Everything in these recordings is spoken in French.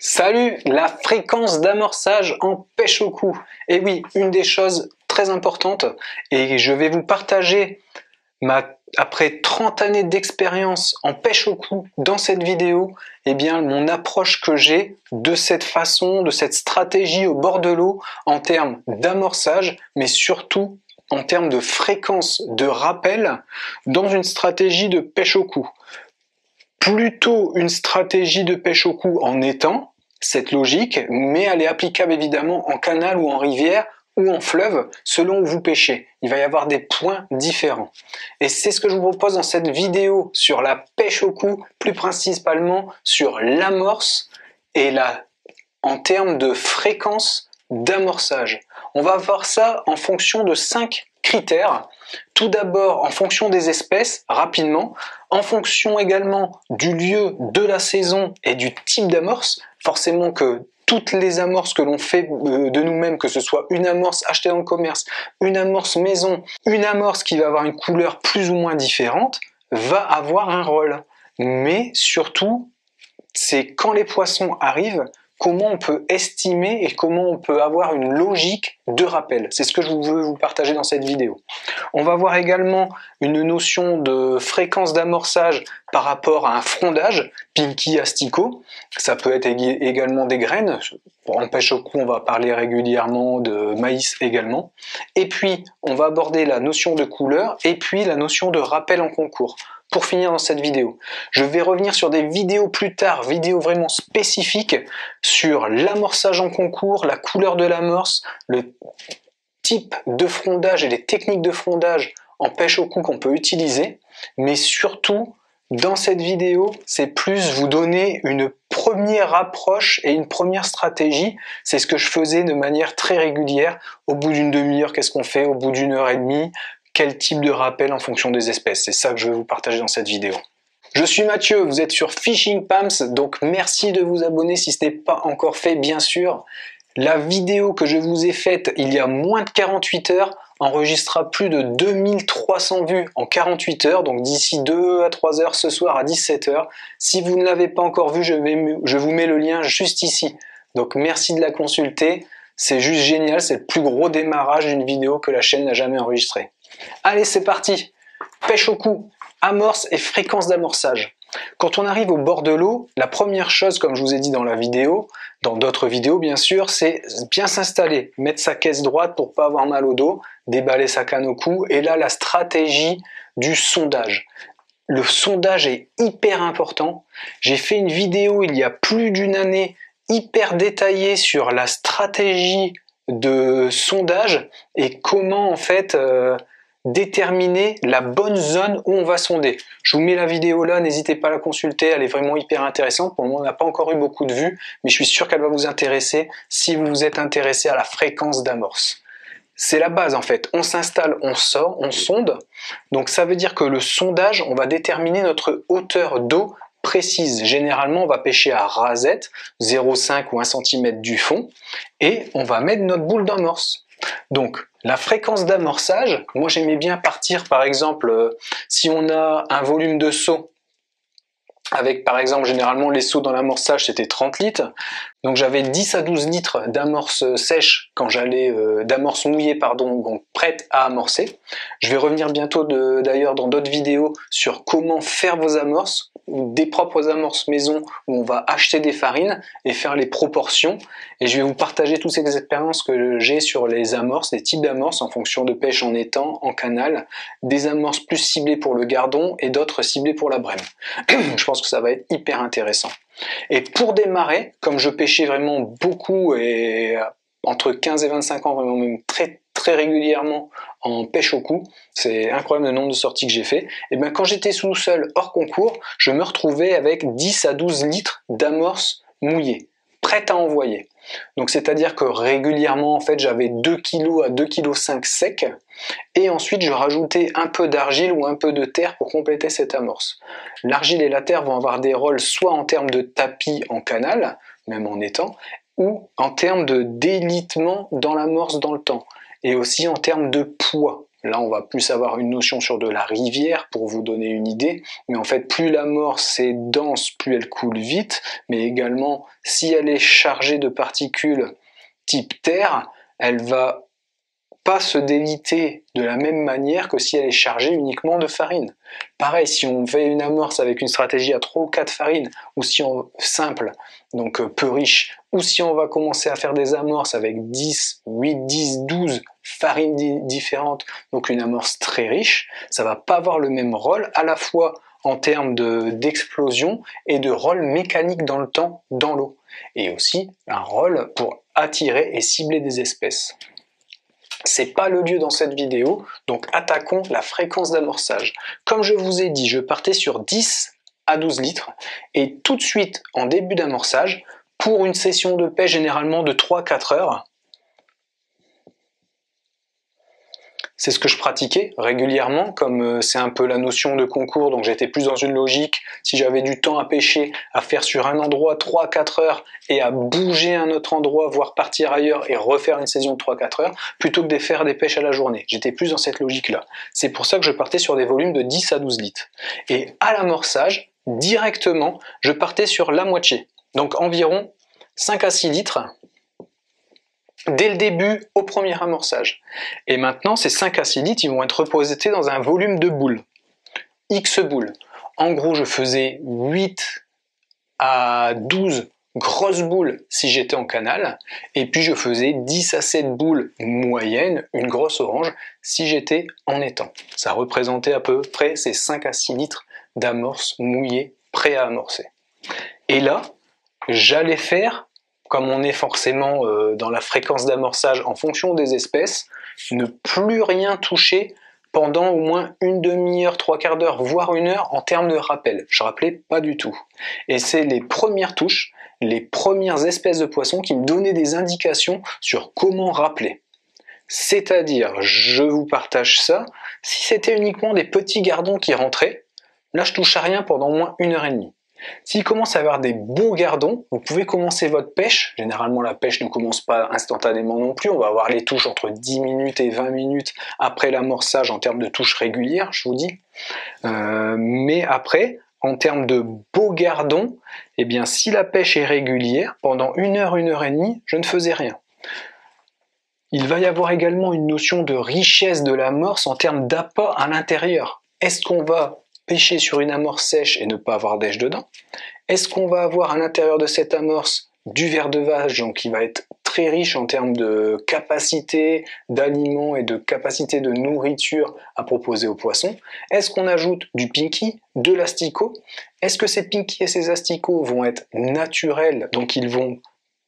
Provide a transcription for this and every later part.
Salut, la fréquence d'amorçage en pêche au cou. Et oui, une des choses très importantes, et je vais vous partager après 30 années d'expérience en pêche au cou dans cette vidéo, mon approche que j'ai de cette façon, de cette stratégie au bord de l'eau en termes d'amorçage, mais surtout en termes de fréquence de rappel dans une stratégie de pêche au cou. Plutôt une stratégie de pêche au cou en étang, cette logique, mais elle est applicable évidemment en canal ou en rivière ou en fleuve, selon où vous pêchez. Il va y avoir des points différents. Et c'est ce que je vous propose dans cette vidéo sur la pêche au cou, plus principalement sur l'amorce et en termes de fréquence d'amorçage. On va voir ça en fonction de 5 critères. Tout d'abord en fonction des espèces, rapidement, en fonction également du lieu, de la saison et du type d'amorce. Forcément que toutes les amorces que l'on fait de nous-mêmes, que ce soit une amorce achetée dans le commerce, une amorce maison, une amorce qui va avoir une couleur plus ou moins différente, va avoir un rôle. Mais surtout, c'est quand les poissons arrivent, comment on peut estimer et comment on peut avoir une logique de rappel. C'est ce que je veux vous partager dans cette vidéo. On va voir également une notion de fréquence d'amorçage par rapport à un frondage, pinky, asticot. Ça peut être également des graines. En pêche au cou, on va parler régulièrement de maïs également. Et puis, on va aborder la notion de couleur et puis la notion de rappel en concours. Pour finir dans cette vidéo, je vais revenir sur des vidéos plus tard, vidéos vraiment spécifiques sur l'amorçage en concours, la couleur de l'amorce, le type de frondage et les techniques de frondage en pêche au cou qu'on peut utiliser. Mais surtout, dans cette vidéo, c'est plus vous donner une première approche et une première stratégie. C'est ce que je faisais de manière très régulière. Au bout d'une demi-heure, qu'est-ce qu'on fait? Au bout d'une heure et demie, quel type de rappel en fonction des espèces. C'est ça que je vais vous partager dans cette vidéo. Je suis Mathieu, vous êtes sur Fishing Pamps, donc merci de vous abonner si ce n'est pas encore fait, bien sûr. La vidéo que je vous ai faite il y a moins de 48 heures enregistrera plus de 2300 vues en 48 heures, donc d'ici 2 à 3 heures ce soir à 17 heures. Si vous ne l'avez pas encore vue, je vous mets le lien juste ici. Donc merci de la consulter, c'est juste génial, c'est le plus gros démarrage d'une vidéo que la chaîne n'a jamais enregistrée. Allez, c'est parti. Pêche au cou, amorce et fréquence d'amorçage. Quand on arrive au bord de l'eau, la première chose, comme je vous ai dit dans la vidéo, dans d'autres vidéos bien sûr, c'est bien s'installer, mettre sa caisse droite pour pas avoir mal au dos, déballer sa canne au cou, et là la stratégie du sondage. Le sondage est hyper important. J'ai fait une vidéo il y a plus d'une année hyper détaillée sur la stratégie de sondage et comment en fait déterminer la bonne zone où on va sonder. Je vous mets la vidéo là, n'hésitez pas à la consulter, elle est vraiment hyper intéressante. Pour le moment, on n'a pas encore eu beaucoup de vues, mais je suis sûr qu'elle va vous intéresser si vous vous êtes intéressé à la fréquence d'amorce. C'est la base en fait, on s'installe, on sort, on sonde. Donc ça veut dire que le sondage, on va déterminer notre hauteur d'eau précise. Généralement, on va pêcher à rasette, 0,5 ou 1 cm du fond, et on va mettre notre boule d'amorce. Donc, la fréquence d'amorçage, moi j'aimais bien partir par exemple, si on a un volume de seau, avec par exemple généralement les seaux dans l'amorçage c'était 30 litres, donc j'avais 10 à 12 litres d'amorce sèche quand j'allais, d'amorce mouillée pardon, donc prête à amorcer. Je vais revenir bientôt d'ailleurs dans d'autres vidéos sur comment faire vos amorces, ou des propres amorces maison où on va acheter des farines et faire les proportions, et je vais vous partager toutes ces expériences que j'ai sur les amorces, les types d'amorces en fonction de pêche en étang, en canal, des amorces plus ciblées pour le gardon et d'autres ciblées pour la brème. Je pense que ça va être hyper intéressant. Et pour démarrer, comme je pêchais vraiment beaucoup et entre 15 et 25 ans, vraiment même très régulièrement en pêche au cou, c'est incroyable le nombre de sorties que j'ai fait, et bien quand j'étais sous sol hors concours, je me retrouvais avec 10 à 12 litres d'amorce mouillée, prête à envoyer. Donc c'est-à-dire que régulièrement en fait j'avais 2 kg à 2,5 kg sec, et ensuite je rajoutais un peu d'argile ou un peu de terre pour compléter cette amorce. L'argile et la terre vont avoir des rôles soit en termes de tapis en canal, même en étang, ou en termes de délitement dans l'amorce dans le temps, et aussi en termes de poids. Là, on va plus avoir une notion sur de la rivière pour vous donner une idée. Mais en fait, plus l'amorce est dense, plus elle coule vite. Mais également, si elle est chargée de particules type terre, elle va pas se déliter de la même manière que si elle est chargée uniquement de farine. Pareil, si on fait une amorce avec une stratégie à 3 ou 4 farines, ou si on simple, donc peu riche, ou si on va commencer à faire des amorces avec 10, 8, 10, 12 farines différentes, donc une amorce très riche, ça va pas avoir le même rôle à la fois en termes d'explosion et de rôle mécanique dans le temps, dans l'eau. Et aussi un rôle pour attirer et cibler des espèces. C'est pas le lieu dans cette vidéo, donc attaquons la fréquence d'amorçage. Comme je vous ai dit, je partais sur 10 à 12 litres, et tout de suite, en début d'amorçage, pour une session de pêche généralement de 3-4 heures, c'est ce que je pratiquais régulièrement, comme c'est un peu la notion de concours, donc j'étais plus dans une logique, si j'avais du temps à pêcher, à faire sur un endroit 3-4 heures et à bouger à un autre endroit, voire partir ailleurs et refaire une session de 3-4 heures, plutôt que de faire des pêches à la journée. J'étais plus dans cette logique-là. C'est pour ça que je partais sur des volumes de 10 à 12 litres. Et à l'amorçage, directement, je partais sur la moitié, donc environ 5 à 6 litres, dès le début au premier amorçage. Et maintenant, ces 5 à 6 litres, ils vont être reposés dans un volume de boules. X boules. En gros, je faisais 8 à 12 grosses boules si j'étais en canal, et puis je faisais 10 à 7 boules moyennes, une grosse orange, si j'étais en étang. Ça représentait à peu près ces 5 à 6 litres d'amorce mouillée, prêt à amorcer. Et là, j'allais faire, comme on est forcément dans la fréquence d'amorçage en fonction des espèces, ne plus rien toucher pendant au moins une demi-heure, 3/4 d'heure, voire 1 heure en termes de rappel. Je rappelais pas du tout. Et c'est les premières touches, les premières espèces de poissons qui me donnaient des indications sur comment rappeler. C'est-à-dire, je vous partage ça, si c'était uniquement des petits gardons qui rentraient, là je touche à rien pendant au moins 1 heure et demie. S'il commence à y avoir des beaux gardons, vous pouvez commencer votre pêche. Généralement, la pêche ne commence pas instantanément non plus. On va avoir les touches entre 10 minutes et 20 minutes après l'amorçage en termes de touches régulières, je vous dis. Mais après, en termes de beaux gardons, eh bien, si la pêche est régulière, pendant 1 heure et demie, je ne faisais rien. Il va y avoir également une notion de richesse de l'amorce en termes d'appât à l'intérieur. Est-ce qu'on va pêcher sur une amorce sèche et ne pas avoir d'ailes dedans? Est-ce qu'on va avoir à l'intérieur de cette amorce du ver de vache, donc qui va être très riche en termes de capacité d'aliments et de capacité de nourriture à proposer aux poissons? Est-ce qu'on ajoute du pinky, de l'asticot? Est-ce que ces pinky et ces asticots vont être naturels, donc ils vont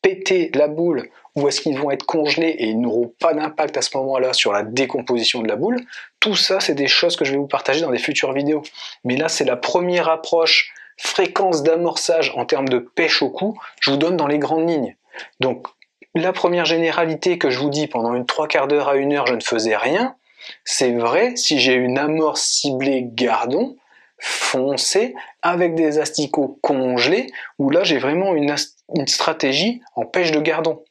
péter la boule, ou est-ce qu'ils vont être congelés et ils n'auront pas d'impact à ce moment-là sur la décomposition de la boule? Tout ça, c'est des choses que je vais vous partager dans des futures vidéos. Mais là, c'est la première approche fréquence d'amorçage en termes de pêche au cou, je vous donne dans les grandes lignes. Donc, la première généralité que je vous dis, pendant une 3/4 d'heure à 1 heure, je ne faisais rien, c'est vrai si j'ai une amorce ciblée gardon, foncé, avec des asticots congelés, où là j'ai vraiment une stratégie en pêche de gardon.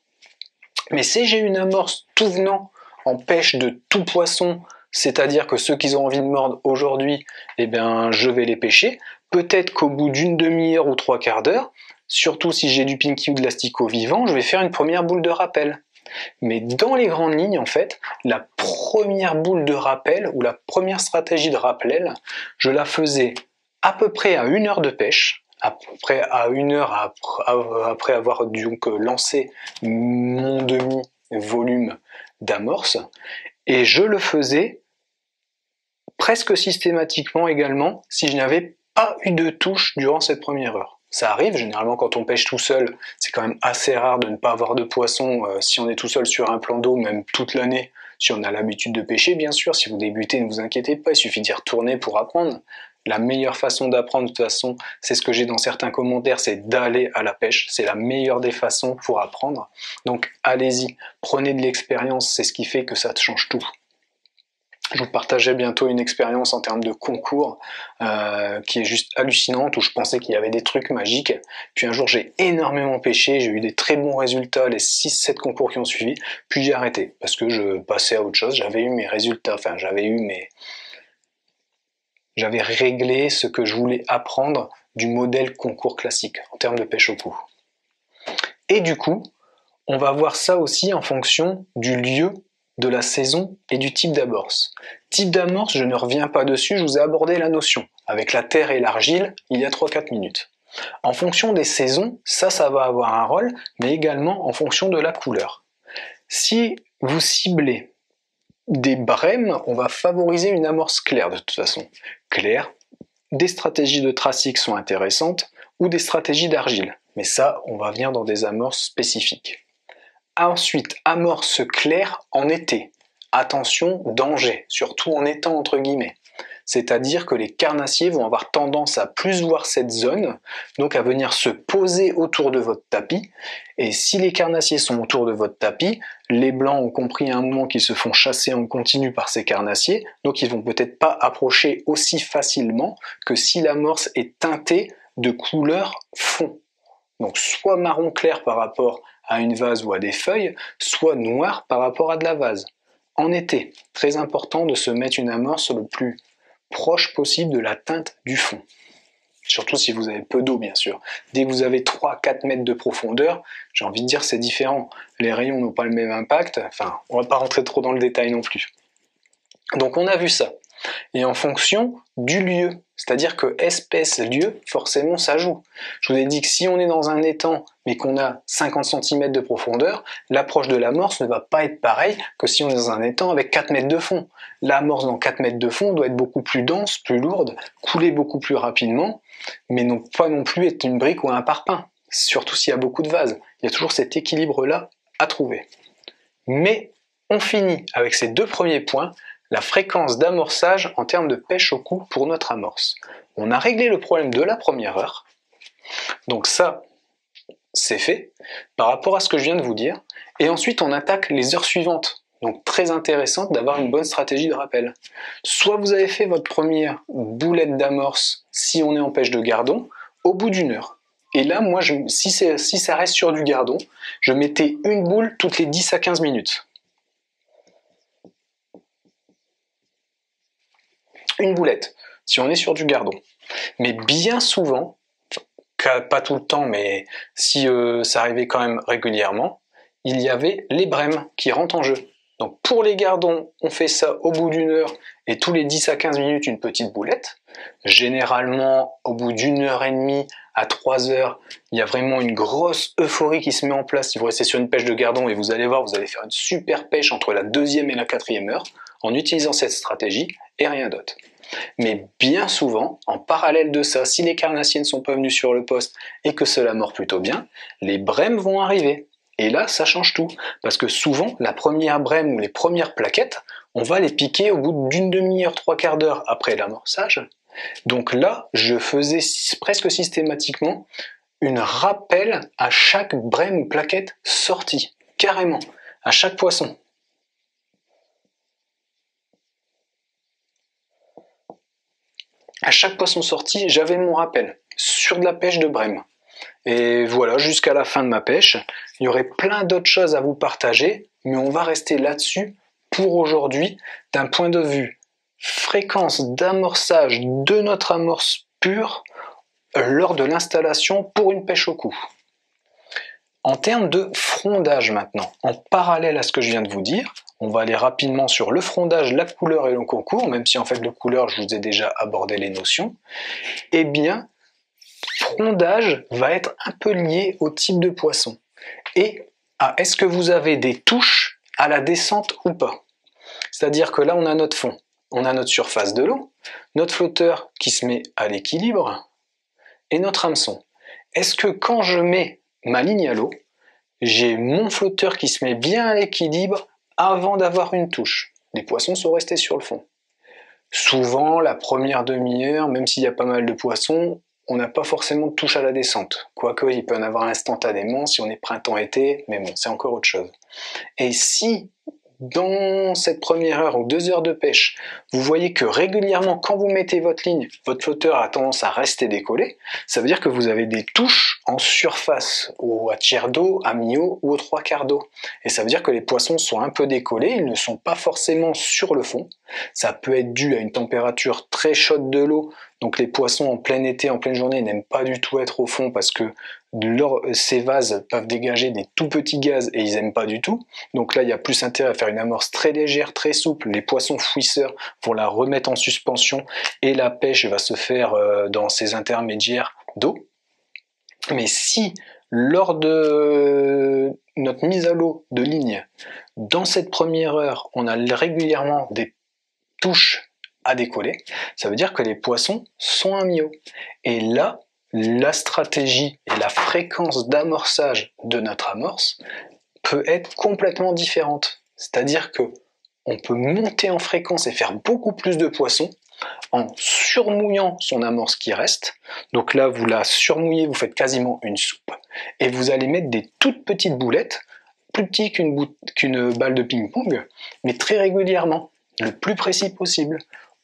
Mais si j'ai une amorce tout venant en pêche de tout poisson, c'est-à-dire que ceux qui ont envie de mordre aujourd'hui, eh bien je vais les pêcher, peut-être qu'au bout d'une demi-heure ou 3/4 d'heure, surtout si j'ai du pinky ou de l'asticot vivant, je vais faire une première boule de rappel. Mais dans les grandes lignes, en fait, la première boule de rappel ou la première stratégie de rappel, je la faisais à peu près à 1 heure de pêche, à peu près à 1 heure après avoir donc lancé mon demi-volume d'amorce, et je le faisais presque systématiquement également si je n'avais pas eu de touche durant cette première heure. Ça arrive, généralement quand on pêche tout seul, c'est quand même assez rare de ne pas avoir de poisson si on est tout seul sur un plan d'eau, même toute l'année, si on a l'habitude de pêcher, bien sûr. Si vous débutez, ne vous inquiétez pas, il suffit d'y retourner pour apprendre. La meilleure façon d'apprendre, de toute façon, c'est ce que j'ai dans certains commentaires, c'est d'aller à la pêche. C'est la meilleure des façons pour apprendre. Donc allez-y, prenez de l'expérience, c'est ce qui fait que ça change tout. Je vous partagerai bientôt une expérience en termes de concours qui est juste hallucinante, où je pensais qu'il y avait des trucs magiques. Puis un jour, j'ai énormément pêché, j'ai eu des très bons résultats les 6-7 concours qui ont suivi, puis j'ai arrêté parce que je passais à autre chose. J'avais eu mes résultats, enfin j'avais réglé ce que je voulais apprendre du modèle concours classique en termes de pêche au coup. Et du coup, on va voir ça aussi en fonction du lieu, de la saison et du type d'amorce. Type d'amorce, je ne reviens pas dessus, je vous ai abordé la notion. Avec la terre et l'argile, il y a 3-4 minutes. En fonction des saisons, ça va avoir un rôle, mais également en fonction de la couleur. Si vous ciblez des brèmes, on va favoriser une amorce claire de toute façon. Claire, des stratégies de tracique sont intéressantes, ou des stratégies d'argile. Mais ça, on va venir dans des amorces spécifiques. Ensuite, amorce claire en été. Attention, danger, surtout en étang entre guillemets. C'est-à-dire que les carnassiers vont avoir tendance à plus voir cette zone, donc à venir se poser autour de votre tapis. Et si les carnassiers sont autour de votre tapis, les blancs ont compris à un moment qu'ils se font chasser en continu par ces carnassiers, donc ils vont peut-être pas approcher aussi facilement que si l'amorce est teintée de couleur fond. Donc soit marron clair par rapport à une vase ou à des feuilles, soit noir par rapport à de la vase. En été, très important de se mettre une amorce le plus proche possible de la teinte du fond. Surtout si vous avez peu d'eau, bien sûr. Dès que vous avez 3-4 mètres de profondeur, j'ai envie de dire c'est différent. Les rayons n'ont pas le même impact, enfin, on va pas rentrer trop dans le détail non plus. Donc on a vu ça. Et en fonction du lieu, c'est-à-dire que espèce, lieu, forcément ça joue. Je vous ai dit que si on est dans un étang mais qu'on a 50 cm de profondeur, l'approche de l'amorce ne va pas être pareille que si on est dans un étang avec 4 mètres de fond. L'amorce dans 4 mètres de fond doit être beaucoup plus dense, plus lourde, couler beaucoup plus rapidement, mais non pas non plus être une brique ou un parpaing, surtout s'il y a beaucoup de vases. Il y a toujours cet équilibre-là à trouver. Mais on finit avec ces deux premiers points, la fréquence d'amorçage en termes de pêche au coup pour notre amorce. On a réglé le problème de la première heure, donc ça, c'est fait par rapport à ce que je viens de vous dire, et ensuite on attaque les heures suivantes. Donc très intéressant d'avoir une bonne stratégie de rappel. Soit vous avez fait votre première boulette d'amorce, si on est en pêche de gardon, au bout d'une heure. Et là, moi, si ça reste sur du gardon, je mettais une boule toutes les 10 à 15 minutes. Une boulette, si on est sur du gardon. Mais bien souvent, pas tout le temps, mais si ça arrivait quand même régulièrement, il y avait les brèmes qui rentrent en jeu. Donc pour les gardons, on fait ça au bout d'une heure et tous les 10 à 15 minutes une petite boulette. Généralement, au bout d'une heure et demie à 3 heures, il y a vraiment une grosse euphorie qui se met en place si vous restez sur une pêche de gardon, et vous allez voir, vous allez faire une super pêche entre la 2e et la 4e heure en utilisant cette stratégie et rien d'autre. Mais bien souvent, en parallèle de ça, si les carnassiers ne sont pas venus sur le poste et que cela mord plutôt bien, les brèmes vont arriver. Et là, ça change tout. Parce que souvent, la première brème ou les premières plaquettes, on va les piquer au bout d'une demi-heure, 3/4 d'heure après l'amorçage. Donc là, je faisais presque systématiquement un rappel à chaque brème ou plaquette sortie. Carrément. À chaque poisson. À chaque poisson sorti, j'avais mon rappel sur de la pêche de brème. Et voilà, jusqu'à la fin de ma pêche. Il y aurait plein d'autres choses à vous partager, mais on va rester là-dessus pour aujourd'hui, d'un point de vue fréquence d'amorçage de notre amorce pure lors de l'installation pour une pêche au coup. En termes de frondage maintenant, en parallèle à ce que je viens de vous dire, on va aller rapidement sur le frondage, la couleur et le concours, même si en fait le couleur, je vous ai déjà abordé les notions. Eh bien, frondage va être un peu lié au type de poisson et à est-ce que vous avez des touches à la descente ou pas. C'est-à-dire que là, on a notre fond, on a notre surface de l'eau, notre flotteur qui se met à l'équilibre et notre hameçon. Est-ce que quand je mets ma ligne à l'eau, j'ai mon flotteur qui se met bien à l'équilibre avant d'avoir une touche? Les poissons sont restés sur le fond. Souvent, la première demi-heure, même s'il y a pas mal de poissons, on n'a pas forcément de touche à la descente. Quoique, il peut en avoir instantanément si on est printemps-été, mais bon, c'est encore autre chose. Et si, dans cette première heure ou 2 heures de pêche, vous voyez que régulièrement, quand vous mettez votre ligne, votre flotteur a tendance à rester décollé, ça veut dire que vous avez des touches en surface, ou à tiers d'eau, à mi-eau ou aux 3/4 d'eau. Et ça veut dire que les poissons sont un peu décollés, ils ne sont pas forcément sur le fond. Ça peut être dû à une température très chaude de l'eau, donc les poissons en plein été, en pleine journée, n'aiment pas du tout être au fond parce que ces vases peuvent dégager des tout petits gaz et ils n'aiment pas du tout. Donc là, il y a plus intérêt à faire une amorce très légère, très souple. Les poissons fouisseurs vont la remettre en suspension et la pêche va se faire dans ces intermédiaires d'eau. Mais si, lors de notre mise à l'eau de ligne, dans cette première heure, on a régulièrement des touches à décoller, ça veut dire que les poissons sont à mi-eau. Et là, la stratégie et la fréquence d'amorçage de notre amorce peut être complètement différente. C'est-à-dire que on peut monter en fréquence et faire beaucoup plus de poissons en surmouillant son amorce qui reste. Donc là, vous la surmouillez, vous faites quasiment une soupe. Et vous allez mettre des toutes petites boulettes, plus petites qu'une balle de ping-pong, mais très régulièrement, le plus précis possible.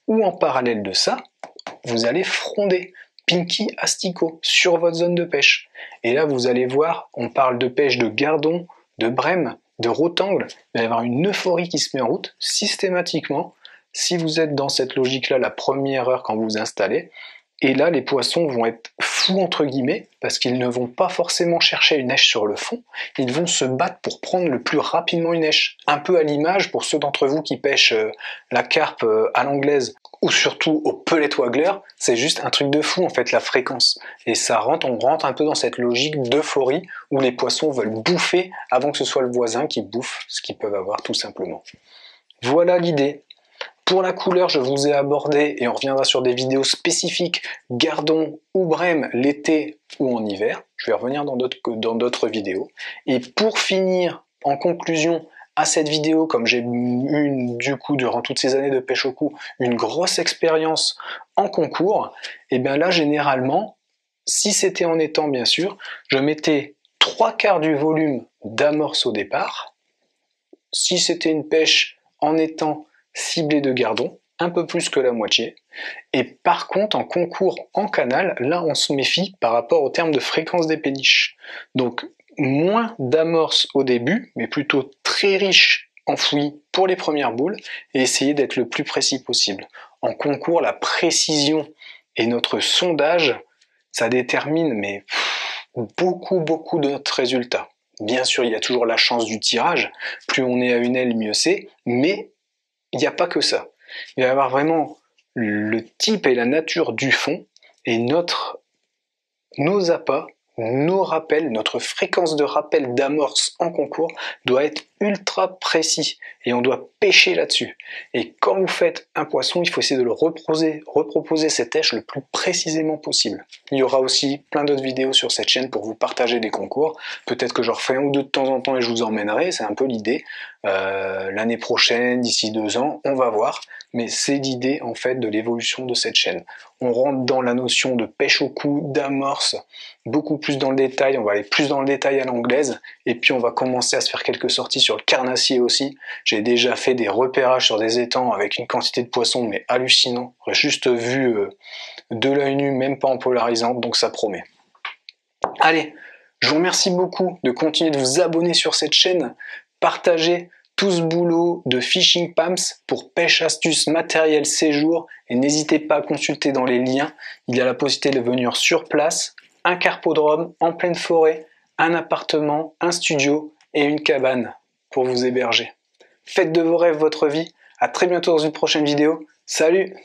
Ou en parallèle de ça, vous allez fronder, pinky asticot, sur votre zone de pêche. Et là, vous allez voir, on parle de pêche de gardon, de brème, de rotangle. Il va y avoir une euphorie qui se met en route systématiquement. Si vous êtes dans cette logique-là, la première heure quand vous vous installez, et là, les poissons vont être fous entre guillemets, parce qu'ils ne vont pas forcément chercher une èche sur le fond, ils vont se battre pour prendre le plus rapidement une èche. Un peu à l'image, pour ceux d'entre vous qui pêchent la carpe à l'anglaise, ou surtout au pellet waggler, c'est juste un truc de fou en fait, la fréquence. Et on rentre un peu dans cette logique d'euphorie, où les poissons veulent bouffer avant que ce soit le voisin qui bouffe ce qu'ils peuvent avoir tout simplement. Voilà l'idée. Pour la couleur, je vous ai abordé, et on reviendra sur des vidéos spécifiques, gardon ou brème l'été ou en hiver. Je vais revenir dans d'autres vidéos. Et pour finir, en conclusion à cette vidéo, comme j'ai eu du coup durant toutes ces années de pêche au cou, une grosse expérience en concours, et bien là généralement, si c'était en étang bien sûr, je mettais 3/4 du volume d'amorce au départ. Si c'était une pêche en étang, ciblé de gardon, un peu plus que la moitié. Et par contre, en concours en canal, là on se méfie par rapport au terme de fréquence des péniches. Donc moins d'amorce au début, mais plutôt très riche en fouillis pour les premières boules, et essayer d'être le plus précis possible. En concours, la précision et notre sondage, ça détermine beaucoup de notre résultat. Bien sûr, il y a toujours la chance du tirage, plus on est à une aile, mieux c'est, mais il n'y a pas que ça. Il va y avoir vraiment le type et la nature du fond et nos appâts, nos rappels, notre fréquence de rappel d'amorce en concours doit être ultra précis et on doit pêcher là-dessus. Et quand vous faites un poisson, il faut essayer de le reproposer cette èche le plus précisément possible. Il y aura aussi plein d'autres vidéos sur cette chaîne pour vous partager des concours. Peut-être que j'en referai un ou deux de temps en temps et je vous emmènerai, c'est un peu l'idée. L'année prochaine, d'ici 2 ans, on va voir. Mais c'est l'idée en fait de l'évolution de cette chaîne. On rentre dans la notion de pêche au cou, d'amorce, beaucoup plus dans le détail, on va aller plus dans le détail à l'anglaise, et puis on va commencer à se faire quelques sorties sur le carnassier aussi. J'ai déjà fait des repérages sur des étangs avec une quantité de poissons mais hallucinant, juste vu de l'œil nu, même pas en polarisant, donc ça promet. Allez, je vous remercie beaucoup de continuer de vous abonner sur cette chaîne, partagez tout ce boulot de Fishing Pams pour pêche, astuces, matériel, séjour, et n'hésitez pas à consulter dans les liens, il y a la possibilité de venir sur place, un carpodrome en pleine forêt, un appartement, un studio et une cabane pour vous héberger. Faites de vos rêves votre vie, à très bientôt dans une prochaine vidéo, salut!